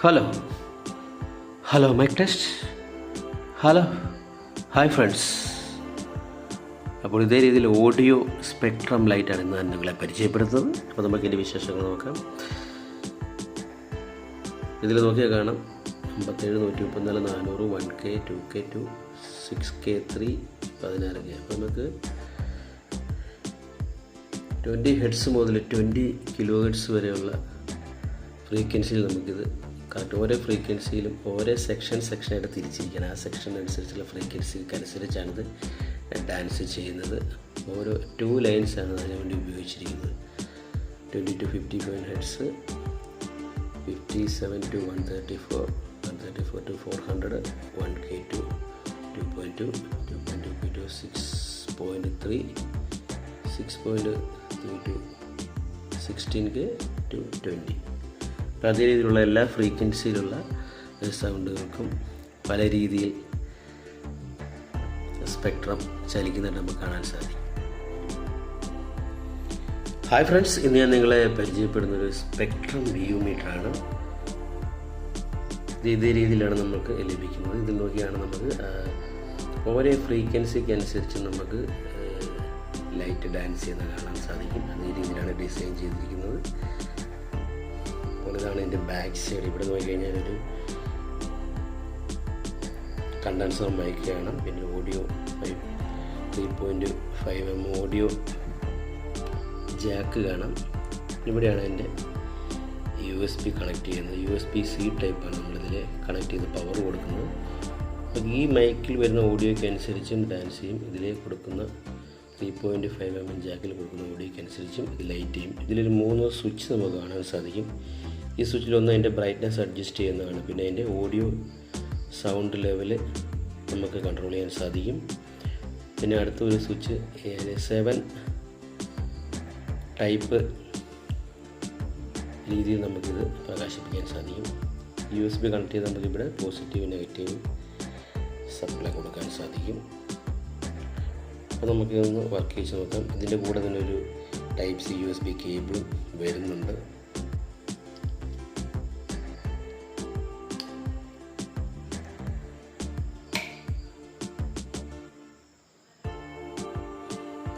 Hello mike test. Hi friends. അപ്പോൾ ഇതേ രീതിയിൽ ഓഡിയോ സ്പെക്ട്രം ലൈറ്റാണ് ഇന്ന് ഞാൻ നിങ്ങളെ പരിചയപ്പെടുത്തുന്നത്. അപ്പോൾ നമുക്ക് ഇതിൻ്റെ വിശേഷങ്ങൾ നോക്കാം. ഇതിൽ നോക്കിയാൽ കാണാം 57, 134, 400, 1K, 2K, 2, 6K, 3, 16K. അപ്പോൾ നമുക്ക് 20 ഹെഡ്സ് മുതൽ 20 കിലോ ഹെഡ്സ് വരെയുള്ള ഫ്രീക്വൻസിയിൽ നമുക്കിത് കറക്റ്റ് ഓരോ ഫ്രീക്വൻസിയിലും ഓരോ സെക്ഷനായിട്ട് തിരിച്ചിരിക്കുകയാണ്. ആ സെക്ഷൻ അനുസരിച്ചുള്ള ഫ്രീക്വൻസിക്ക് അനുസരിച്ചാണിത് ഡാൻസ് ചെയ്യുന്നത്. ഓരോ 2 ലൈൻസാണ് അതിനു വേണ്ടി ഉപയോഗിച്ചിരിക്കുന്നത്. 20 to 55 heads, 57 to 134, 134 to 400, 1K to 2.2, 2.2 to 6.3, 6.3 to 16K to 20. അതേ രീതിയിലുള്ള എല്ലാ ഫ്രീക്വൻസിയിലുള്ള സൗണ്ടുകൾക്കും പല രീതിയിൽ സ്പെക്ട്രം ചലിക്കുന്നതായിട്ട് നമുക്ക് കാണാൻ സാധിക്കും. ഹായ് ഫ്രണ്ട്സ്, ഇന്ന് ഞാൻ നിങ്ങളെ പരിചയപ്പെടുന്നൊരു സ്പെക്ട്രം വ്യൂ മീറ്ററാണ്. ഇതേ രീതിയിലാണ് നമുക്ക് ലഭിക്കുന്നത്. ഇത് നോക്കിയാണ് നമുക്ക് ഓരോ ഫ്രീക്വൻസിക്ക് അനുസരിച്ച് നമുക്ക് ലൈറ്റ് ഡാൻസ് ചെയ്യുന്നത് കാണാൻ സാധിക്കും. അതേ രീതിയിലാണ് ഡിസൈൻ ചെയ്തിരിക്കുന്നത്. അപ്പോൾ ഇതാണ് ഇതിൻ്റെ ബാക്ക് സൈഡ്. ഇവിടെ നോക്കിക്കഴിഞ്ഞാൽ ഒരു കണ്ടൻസർ മൈക്ക് കാണാം. പിന്നെ ഓഡിയോ 3.5mm ഓഡിയോ ജാക്ക് കാണാം. ഇവിടെയാണ് അതിൻ്റെ USB കണക്ട് ചെയ്യുന്നത്. USB-C ടൈപ്പാണ് നമ്മളിതിൽ കണക്ട് ചെയ്ത് പവർ കൊടുക്കുന്നത്. അപ്പോൾ ഈ മൈക്കിൽ വരുന്ന ഓഡിയോയ്ക്ക് അനുസരിച്ചും ഡാൻസ് ചെയ്യും. ഇതിലേക്ക് കൊടുക്കുന്ന 3.5mm ജാക്കിൽ കൊടുക്കുന്ന ഓഡിയോയ്ക്ക് അനുസരിച്ചും ഇത് ലൈറ്റ് ചെയ്യും. ഇതിലൊരു 3 സ്വിച്ച് നമുക്ക് കാണാൻ സാധിക്കും. ഈ സ്വിച്ചിലൊന്ന് അതിൻ്റെ ബ്രൈറ്റ്നസ് അഡ്ജസ്റ്റ് ചെയ്യുന്നതാണ്. പിന്നെ അതിൻ്റെ ഓഡിയോ സൗണ്ട് ലെവല് നമുക്ക് കൺട്രോൾ ചെയ്യാൻ സാധിക്കും. പിന്നെ അടുത്തൊരു സ്വിച്ച് 7 ടൈപ്പ് രീതിയിൽ നമുക്കിത് പ്രകാശിപ്പിക്കാൻ സാധിക്കും. USB കണക്ട് ചെയ്ത് നമുക്കിവിടെ പോസിറ്റീവ് നെഗറ്റീവ് സപ്ലൈ കൊടുക്കാൻ സാധിക്കും. അപ്പോൾ നമുക്കിതൊന്ന് വർക്ക് ചെയ്ത് നോക്കാം. ഇതിൻ്റെ കൂടെ തന്നെ ഒരു Type-C USB കേബിളും വരുന്നുണ്ട്.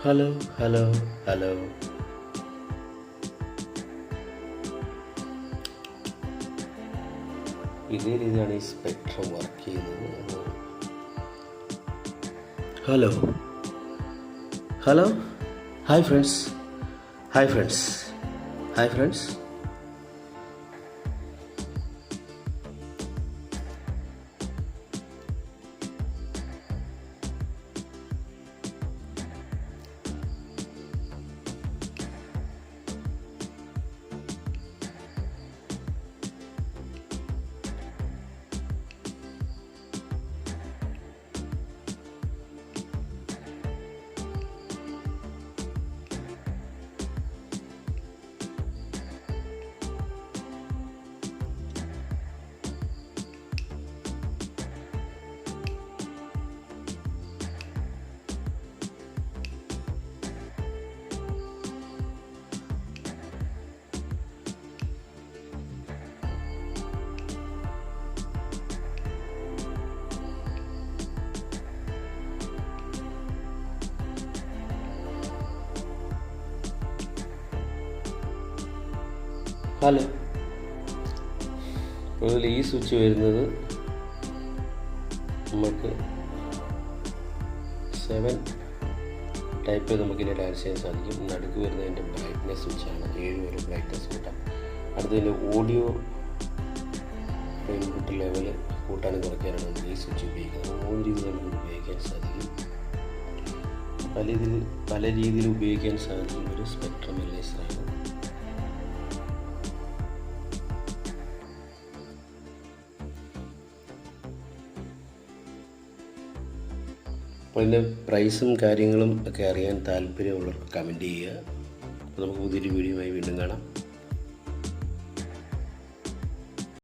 ഹലോ ഇതേ രീതിയാണ് ഈ സ്പെക്ട്രം വർക്ക് ചെയ്യുന്നത്. Hello hi friends. അതിൽ ഈ സ്വിച്ച് വരുന്നത് നമുക്ക് 7 ടൈപ്പ് നമുക്കിതിനെ ഡാൻസ് ചെയ്യാൻ സാധിക്കും. നടുക്ക് വരുന്നതിൻ്റെ ബ്രൈറ്റ്നസ് സ്വിച്ചാണ്. 7 വരെ ബ്രൈറ്റ്നസ് കൂട്ടാം. അടുത്തതിൻ്റെ ഓഡിയോ ഇൻപുട്ട് ലെവൽ കൂട്ടാനും കുറയ്ക്കാനാണ് നമുക്ക് ഈ സ്വിച്ച് ഉപയോഗിക്കുന്നത്. 3 രീതിയിൽ നമുക്ക് ഉപയോഗിക്കാൻ സാധിക്കും. പല രീതിയിൽ ഉപയോഗിക്കാൻ സാധിക്കുന്ന ഒരു സ്പെക്ട്രം അനലൈസറാണ്. അപ്പോൾ ഇതിൻ്റെ പ്രൈസും കാര്യങ്ങളും ഒക്കെ അറിയാൻ താല്പര്യമുള്ളവർക്ക് കമൻറ്റ് ചെയ്യുക. അപ്പോൾ നമുക്ക് പുതിയൊരു വീഡിയോയുമായി വീണ്ടും കാണാം.